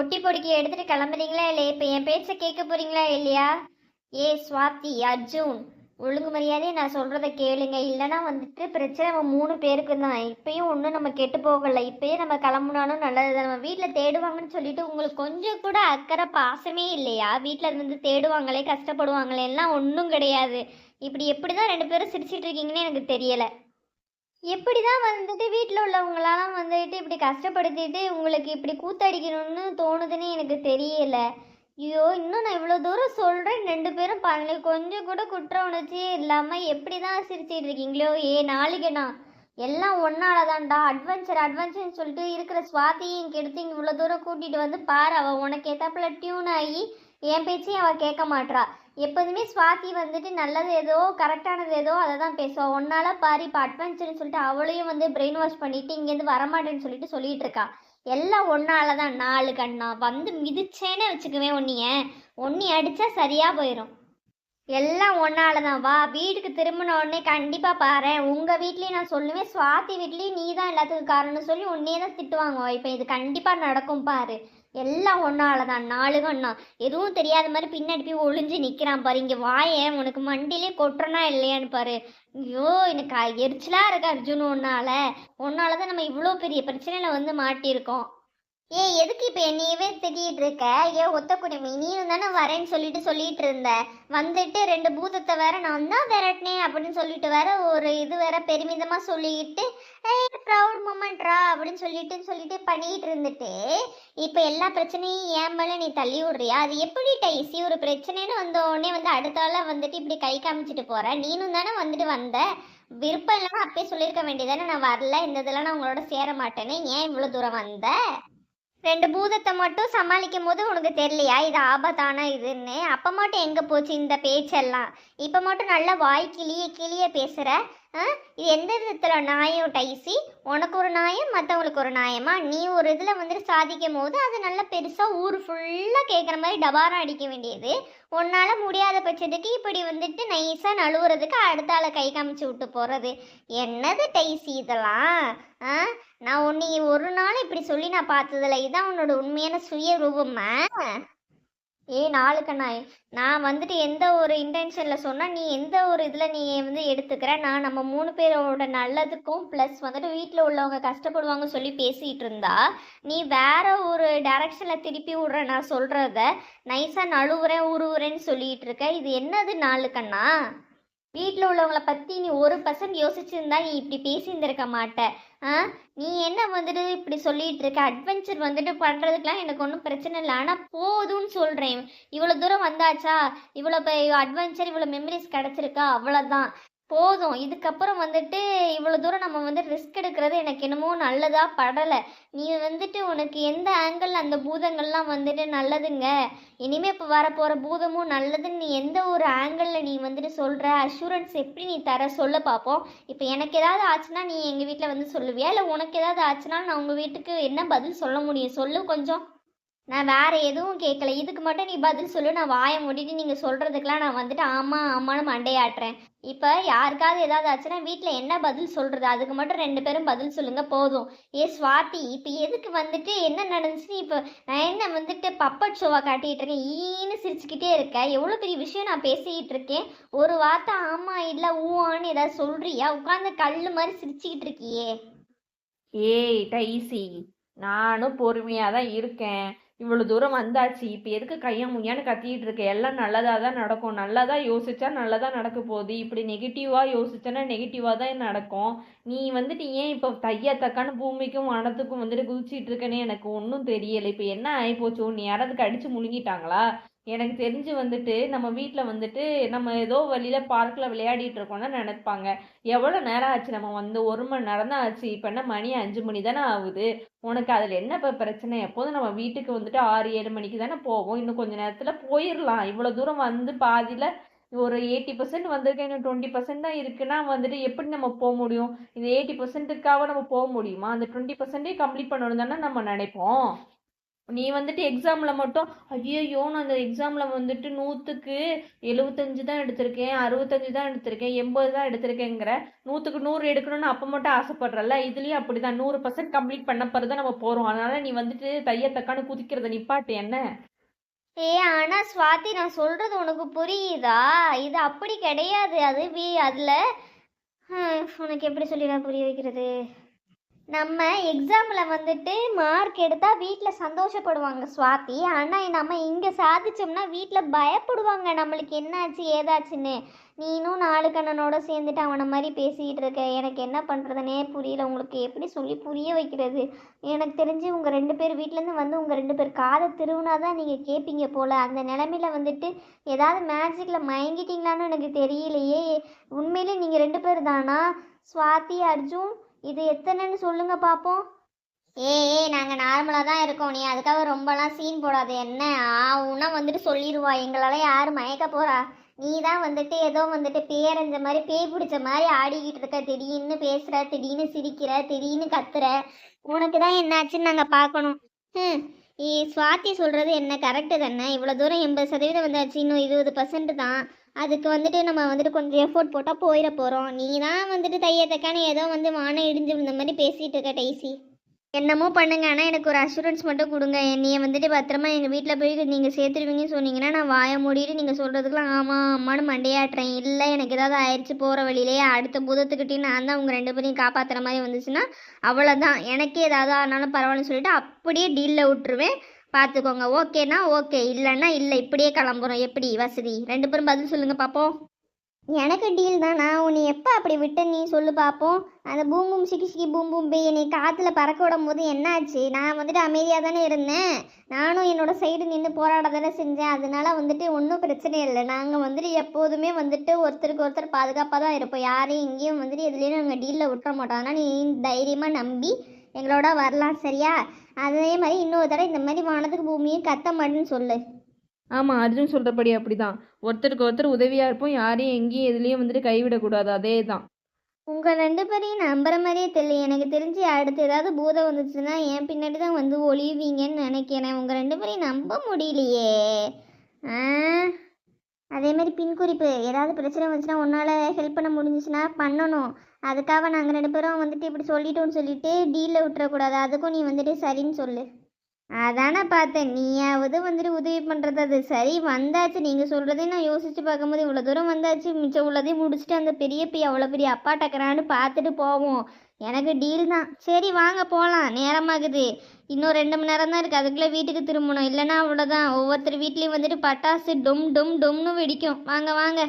பொட்டி பொடிக்கி எடுத்துட்டு கிளம்புறீங்களா இல்லையா? இப்போ என் பேச்சை கேட்க போறீங்களா இல்லையா? ஏ ஸ்வாதி, அர்ஜுன், ஒழுங்கு மரியாதையை நான் சொல்றத கேளுங்க. இல்லைன்னா வந்துட்டு பிரச்சனை நம்ம 3 பேருக்கு தான். இப்பயும் ஒன்றும் நம்ம கெட்டு போகலை. இப்பயே நம்ம கிளம்புனாலும் நல்லது தான். நம்ம வீட்டில் தேடுவாங்கன்னு சொல்லிட்டு உங்களுக்கு கொஞ்சம் கூட அக்கறை பாசமே இல்லையா? வீட்டில் இருந்து தேடுவாங்களே, கஷ்டப்படுவாங்களே எல்லாம் ஒன்றும் கிடையாது. இப்படி எப்படி தான் 2 பேரும் சிரிச்சிட்டு இருக்கீங்கன்னு எனக்கு தெரியலை. எப்படி தான் வந்துட்டு வீட்டில் உள்ளவங்களெல்லாம் வந்துட்டு இப்படி கஷ்டப்படுத்திட்டு உங்களுக்கு இப்படி கூத்தடிக்கணும்னு தோணுதுன்னு எனக்கு தெரியல. ஐயோ, இன்னும் நான் இவ்வளோ தூரம் சொல்கிறேன், 2 பேரும் பாருங்க கொஞ்சம் கூட குற்ற உணர்ச்சியே இல்லாமல் எப்படி தான் சிரிச்சிட்டு இருக்கீங்களோ. நாளைக்குண்ணா எல்லாம் ஒன்னால தான்டா. அட்வென்ச்சர் அட்வென்ச்சர்னு சொல்லிட்டு இருக்கிற ஸ்வாதியும் கெடுத்து இங்கே இவ்வளோ தூரம் கூட்டிகிட்டு வந்து பாரு. அவள் உனக்கு ஏத்தாப்புல டியூன் ஆகி என் பேச்சையும் அவள் கேட்க மாட்றா. எப்போதுமே ஸ்வாதி வந்துட்டு நல்லது ஏதோ கரெக்டானது ஏதோ அதை தான் பேசுவாள். ஒன்னால பாரு இப்போ அட்வென்ச்சர்னு சொல்லிட்டு அவளையும் வந்து பிரெயின் வாஷ் பண்ணிட்டு இங்கேருந்து வரமாட்டேன்னு சொல்லிட்டு இருக்கா. எல்லாம் ஒன்னால தான். 4 கண்ணா வந்து மிதிச்சேன்னு வச்சுக்குவேன். ஒன்னிய அடித்தா சரியாக போயிடும். எல்லாம் ஒன்னால தான். வா, வீட்டுக்கு திரும்பின உடனே கண்டிப்பாக பாரு. உங்கள் வீட்லேயும் நான் சொல்லுவேன், ஸ்வாதி வீட்லேயும் நீ தான் எல்லாத்துக்கும் காரணம்னு சொல்லி உன்னையே தான் திட்டுவாங்க. இப்போ இது கண்டிப்பாக நடக்கும் பாரு. எல்லாம் ஒன்னால தான். 4 கண்ணா எதுவும் தெரியாத மாதிரி பின்னாடி போய் ஒளிஞ்சு நிற்கிறான் பாரு. இங்கே வாயேன், உனக்கு மண்டிலே கொட்டுறனா இல்லையான்னு பாரு. ஐயோ, எனக்கு எரிச்சலாக இருக்கு அர்ஜுன். ஒன்னால தான் நம்ம இவ்வளோ பெரிய பிரச்சனையில் வந்து மாட்டியிருக்கோம். எதுக்கு இப்போ என்னையவே திட்டிகிட்டு இருக்க? ஒத்த குடுமி, நீயும் தானே வரேன்னு சொல்லிட்டு இருந்த. வந்துட்டு 2 பூதத்தை வேற நான் தான் விரட்டினேன் அப்படின்னு சொல்லிட்டு வேற ஒரு இது வேற பெருமிதமாக சொல்லிக்கிட்டு ப்ரௌட் மூமெண்ட்ரா அப்படின்னு சொல்லிட்டு பண்ணிக்கிட்டு இருந்துட்டு இப்போ எல்லா பிரச்சனையும் ஏன் மேலே நீ தள்ளி விடுறியா? அது எப்படி டைசி? ஒரு பிரச்சனைன்னு வந்த உடனே வந்து அடுத்தால வந்துட்டு இப்படி கை காமிச்சிட்டு போற. நீனும் தானே வந்துட்டு வந்த. விருப்பம் இல்லைன்னா அப்பயே சொல்லியிருக்க வேண்டியதானே, நான் வரல, இந்த இதெல்லாம் நான் உங்களோட சேர மாட்டேன்னு. ஏன் இவ்வளோ தூரம் வந்த? 2 பூதத்தை மட்டும் சமாளிக்கும் போது உனக்கு தெரியலையா இது ஆபத்தான இதுன்னு? அப்போ மட்டும் எங்கே போச்சு இந்த பேச்செல்லாம்? இப்போ மட்டும் நல்லா வாய் கிளிய பேசுகிற. இது எந்த விதத்தில் நியாயம் டைசி? உனக்கு ஒரு நியாயம், மற்றவங்களுக்கு ஒரு நியாயமா? நீ ஒரு இதில் வந்துட்டு சாதிக்கும் போது அது நல்லா பெருசாக ஊர் ஃபுல்லாக கேட்குற மாதிரி டபாரம் அடிக்க வேண்டியது. உன்னால் முடியாத பட்சத்துக்கு இப்படி வந்துட்டு நைஸாக நழுவுறதுக்கு அடுத்த ஆளை கை காமிச்சு விட்டு போகிறது. என்னது டைசி இதெல்லாம்? நான் உன்னை ஒரு நாள் இப்படி சொல்லி நான் பார்த்ததில்ல. இதான் உன்னோட உண்மையான சுய ரூபமா? 4 கண்ணாய், நான் வந்துட்டு எந்த ஒரு இன்டென்ஷனில் சொன்னால் நீ எந்த ஒரு இதில் நீ வந்து எடுத்துக்கிற? நான் நம்ம 3 பேரோட நல்லதுக்கும் ப்ளஸ் வந்துட்டு வீட்டில் உள்ளவங்க கஷ்டப்படுவாங்க சொல்லி பேசிகிட்டு இருந்தா நீ வேற ஒரு டைரக்ஷனில் திருப்பி விட்ற. நான் சொல்கிறத நைஸாக நழுவுறேன் உருவுறேன்னு சொல்லிகிட்டு இருக்க. இது என்னது 4 கண்ணா? வீட்டில் உள்ளவங்கள பற்றி நீ 1% யோசிச்சிருந்தா நீ இப்படி பேசியிருந்திருக்க மாட்ட. நீ என்ன வந்துட்டு இப்படி சொல்லிட்டு இருக்க? அட்வென்ச்சர் வந்துட்டு பண்ணுறதுக்கெலாம் எனக்கு ஒன்றும் பிரச்சனை இல்லை, ஆனால் போதும்னு சொல்கிறேன். இவ்வளோ தூரம் வந்தாச்சா? இவ்வளோ அட்வென்ச்சர், இவ்வளோ மெமரிஸ் கிடச்சிருக்கா? அவ்வளோதான், போதும். இதுக்கப்புறம் வந்துட்டு இவ்வளோ தூரம் நம்ம வந்து ரிஸ்க் எடுக்கிறது எனக்கு என்னமோ நல்லதாக படலை. நீ வந்துட்டு உனக்கு எந்த ஆங்கிள் அந்த பூதங்கள்லாம் வந்துட்டு நல்லதுங்க, இனிமேல் இப்போ வரப்போகிற பூதமும் நல்லதுன்னு நீ எந்த ஒரு ஆங்கிளில் நீ வந்துட்டு சொல்கிற? அஷூரன்ஸ் எப்படி நீ தர சொல்ல பார்ப்போம். இப்போ எனக்கு ஏதாவது ஆச்சுன்னா நீ எங்கள் வீட்டில் வந்து சொல்லுவியா? இல்லை உனக்கு ஏதாவது ஆச்சுன்னா நான் உங்கள் வீட்டுக்கு என்ன பதில் சொல்ல முடியும் சொல்லு கொஞ்சம். நான் வேறு எதுவும் கேட்கல. இதுக்கு மட்டும் நீ பதில் சொல்லு. நான் வாயை மூடிட்டு நீங்கள் சொல்கிறதுக்கெலாம் நான் வந்துட்டு ஆமாம் ஆமான்னு மண்டையாட்டுறேன். இப்போ யாருக்காவது ஏதாவது ஆச்சுன்னா வீட்டில் என்ன பதில் சொல்கிறது? அதுக்கு மட்டும் 2 பேரும் பதில் சொல்லுங்கள் போதும். ஸ்வாதி, இப்போ எதுக்கு வந்துட்டு என்ன நடந்துச்சுன்னு இப்போ நான் என்ன வந்துட்டு பப்பட் ஷோவாக காட்டிகிட்டு இருக்கேன்? ஈன்னு சிரிச்சுக்கிட்டே இருக்கேன். எவ்வளோ பெரிய விஷயம் நான் பேசிக்கிட்டு இருக்கேன். ஒரு வார்த்தை ஆமாம் இல்லை ஊவான்னு ஏதாவது சொல்கிறியா? உட்காந்து கல் மாதிரி சிரிச்சுக்கிட்டு இருக்கியே. டைசி, நானும் பொறுமையாக தான் இருக்கேன். இவ்வளோ தூரம் வந்தாச்சு, இப்போ எதுக்கு கையா முய்யான்னு கத்திக்கிட்டு இருக்க? எல்லாம் நல்லதாக தான் நடக்கும். நல்லதாக யோசிச்சா நல்லதாக நடக்க போகுது. இப்படி நெகட்டிவாக யோசிச்சேன்னா நெகட்டிவாக தான் நடக்கும். நீ வந்துட்டு ஏன் இப்போ தையா தக்கான்னு பூமிக்கும் வானத்துக்கும் வந்துட்டு குதிச்சிட்டு இருக்கேன்னு எனக்கு ஒன்றும் தெரியலை. இப்போ என்ன ஆகிப்போச்சு? நீ யாராவது கடிச்சு முழுங்கிட்டாங்களா? எனக்கு தெரிஞ்சு வந்துட்டு நம்ம வீட்டில் வந்துட்டு நம்ம ஏதோ வழியில் பார்க்கில் விளையாடிட்டு இருக்கோம்னா நினைப்பாங்க. எவ்வளோ நேரம் ஆச்சு நம்ம வந்து? 1 மணி நேரம் தான் ஆச்சு. இப்போ என்ன மணி 5 மணி தானே ஆகுது. உனக்கு அதில் என்ன இப்போ பிரச்சனை? எப்போதும் நம்ம வீட்டுக்கு வந்துட்டு 6-7 மணிக்கு தானே போவோம். இன்னும் கொஞ்சம் நேரத்தில் போயிடலாம். இவ்வளோ தூரம் வந்து பாதியில் ஒரு 80% வந்திருக்கேன், இன்னும் 20% தான் இருக்குன்னா வந்துட்டு எப்படி நம்ம போக முடியும்? இந்த 80%க்காக நம்ம போக முடியுமா? அந்த 20% கம்ப்ளீட் பண்ணணும் தானே நம்ம நினைப்போம். நீ வந்துட்டு எக்ஸாமில் மட்டும் ஐயோ நான் அந்த எக்ஸாமில் வந்துட்டு 100க்கு 75 தான் எடுத்திருக்கேன், 65 தான் எடுத்திருக்கேன், 80 தான் எடுத்திருக்கேங்கிற. 100க்கு 100 எடுக்கணும்னு அப்போ மட்டும் ஆசைப்படுறல, இதுலேயும் அப்படி தான் 100% கம்ப்ளீட் பண்ண பிறகு தான் நம்ம போகிறோம். அதனால நீ வந்துட்டு தையத்தக்கான்னு குதிக்கிறத நிப்பாட்டு என்ன. ஆனா சுவாதி, நான் சொல்றது உனக்கு புரியுதா? இது அப்படி கிடையாது. அது அதுல உனக்கு எப்படி சொல்லி நான் புரிய வைக்கிறது? நம்ம எக்ஸாமில் வந்துட்டு மார்க் எடுத்தால் வீட்டில் சந்தோஷப்படுவாங்க சுவாதி. ஆனால் நம்ம இங்கே சாதிச்சோம்னா வீட்டில் பயப்படுவாங்க நம்மளுக்கு என்னாச்சு ஏதாச்சுன்னு. நீனும் நாலு கண்ணனோட சேர்ந்துட்டு அவனை மாதிரி பேசிக்கிட்டு இருக்க. எனக்கு என்ன பண்ணுறதுனே புரியல. உங்களுக்கு எப்படி சொல்லி புரிய வைக்கிறது? எனக்கு தெரிஞ்சு உங்கள் 2 பேர் வீட்டிலேருந்து வந்து உங்கள் 2 பேர் காதை திருவினா தான் நீங்கள் கேட்பீங்க போல். அந்த நிலமையில வந்துட்டு ஏதாவது மேஜிக்கில் மயங்கிட்டீங்களான்னு எனக்கு தெரியலையே. உண்மையிலே நீங்கள் 2 பேர் தானா? சுவாதி, அர்ஜுன், இது எத்தனைன்னு சொல்லுங்க பார்ப்போம். நாங்கள் நார்மலாக தான் இருக்கோம். நீ அதுக்காக ரொம்பலாம் சீன் போடாது. என்ன ஆகுன்னா வந்துட்டு சொல்லிடுவா. எங்களால் யார் மயக்க போகிறா? நீ தான் வந்துட்டு ஏதோ வந்துட்டு பேரஞ்ச மாதிரி பேய் பிடிச்ச மாதிரி ஆடிக்கிட்டு இருக்க. திடீர்னு பேசுகிற, திடீர்னு சிரிக்கிற, திடீர்னு கத்துற. உனக்கு தான் என்னாச்சுன்னு நாங்கள் பார்க்கணும். சுவாதி சொல்கிறது என்ன கரெக்டு தானே? இவ்வளோ தூரம் 80% வந்தாச்சு, இன்னும் 20% தான். அதுக்கு வந்துட்டு நம்ம வந்துட்டு கொஞ்சம் எஃபோர்ட் போட்டால் போயிட போகிறோம். நீ தான் வந்துட்டு தையத்தக்கான ஏதோ வந்து வானம் இடிஞ்சு இந்த மாதிரி பேசிகிட்டு இருக்க டைசி. என்னமோ பண்ணுங்க, ஆனால் எனக்கு ஒரு அஷூரன்ஸ் மட்டும் கொடுங்க. என்னையை வந்துட்டு பத்திரமா எங்கள் வீட்டில் போய் நீங்கள் சேர்த்துருவீங்கன்னு சொன்னீங்கன்னா நான் வாய மூடிட்டு நீங்கள் சொல்கிறதுக்குலாம் ஆமாம் அம்மானு மண்டையாட்டுறேன். இல்லை எனக்கு ஏதாவது ஆயிடுச்சு போகிற வழியிலேயே அடுத்த பூதத்துக்கிட்டே நான் தான் உங்கள் 2 பேரையும் காப்பாற்றுற மாதிரி வந்துச்சுன்னா அவ்வளோதான். எனக்கே ஏதாவது ஆனாலும் பரவாயில்லன்னு சொல்லிட்டு அப்படியே டீலில் விட்டுருவேன். பார்த்துக்கோங்க. ஓகேனா ஓகே, இல்லைன்னா இல்லை. இப்படியே கிளம்புறோம். எப்படி வசதி? 2 பேரும் பதில் சொல்லுங்கள் பார்ப்போம். எனக்கு டீல் தான். நான் உன்னை எப்போ அப்படி விட்ட நீ சொல்லு பார்ப்போம். அந்த பூம் பூம் சிக்கி சிக்கி பூம் பூம் பே என்னை காற்றுல பறக்க விடும் போது என்னாச்சு? நான் வந்துட்டு அமைதியாக தானே இருந்தேன். நானும் என்னோடய சைடு நின்று போராட தானே செஞ்சேன். அதனால வந்துட்டு ஒன்றும் பிரச்சனை இல்லை. நாங்கள் வந்துட்டு எப்போதுமே வந்துட்டு ஒருத்தருக்கு ஒருத்தர் பாதுகாப்பாக தான் இருப்போம். யாரையும் இங்கேயும் வந்துட்டு எதுலேயும் நாங்கள் டீலில் விட்டுற மாட்டோம். ஆனால் நீ தைரியமாக நம்பி எங்களோட வரலாம், சரியா? அதே மாதிரி இன்னொரு தடவை இந்த மாதிரி வானத்துக்கு பூமியும் கத்த மாட்டேன்னு சொல்லு. ஆமாம், அர்ஜுன் சொல்கிறபடி அப்படி தான். ஒருத்தருக்கு ஒருத்தர் உதவியாக இருப்போம். யாரையும் எங்கேயும் எதுலேயும் வந்துட்டு கைவிடக்கூடாது. அதே தான். உங்கள் 2 பேரையும் நம்புற மாதிரியே தெரியல. எனக்கு தெரிஞ்சு அடுத்து ஏதாவது பூதம் வந்துச்சுன்னா என் பின்னாடி தான் வந்து ஒளிவீங்கன்னு நினைக்கிறேன். உங்கள் 2 பேரையும் நம்ப முடியலையே. அதேமாதிரி பின்குறிப்பு, ஏதாவது பிரச்சனை வந்துச்சுன்னா உன்னால் ஹெல்ப் பண்ண முடிஞ்சிச்சுன்னா பண்ணணும். அதுக்காக நாங்கள் 2 பேரும் வந்துட்டு இப்படி சொல்லிட்டோன்னு சொல்லிட்டு டீலில் விட்டுறக்கூடாது. அதுக்கும் நீ வந்துட்டு சரின்னு சொல்லு. அதானே பார்த்தேன். நீயாவது வந்துட்டு உதவி பண்ணுறது. அது சரி, வந்தாச்சு. நீங்கள் சொல்கிறதையும் நான் யோசித்து பார்க்கும்போது இவ்வளோ தூரம் வந்தாச்சு. மிச்சம் உள்ளதையும் முடிச்சுட்டு அந்த பெரிய அவ்வளோ பெரிய அப்பா டக்கரான்னு பார்த்துட்டு போவோம். எனக்கு டீல் தான். சரி வாங்க போகலாம், நேரமாகுது. இன்னும் 2 மணி நேரம் தான் இருக்குது. அதுக்குள்ளே வீட்டுக்கு திரும்பணும். இல்லைன்னா அவ்வளோதான். ஒவ்வொருத்தர் வீட்லேயும் வந்துட்டு பட்டாசு டொம் டொம் டொம்னு வெடிக்கும். வாங்க வாங்க.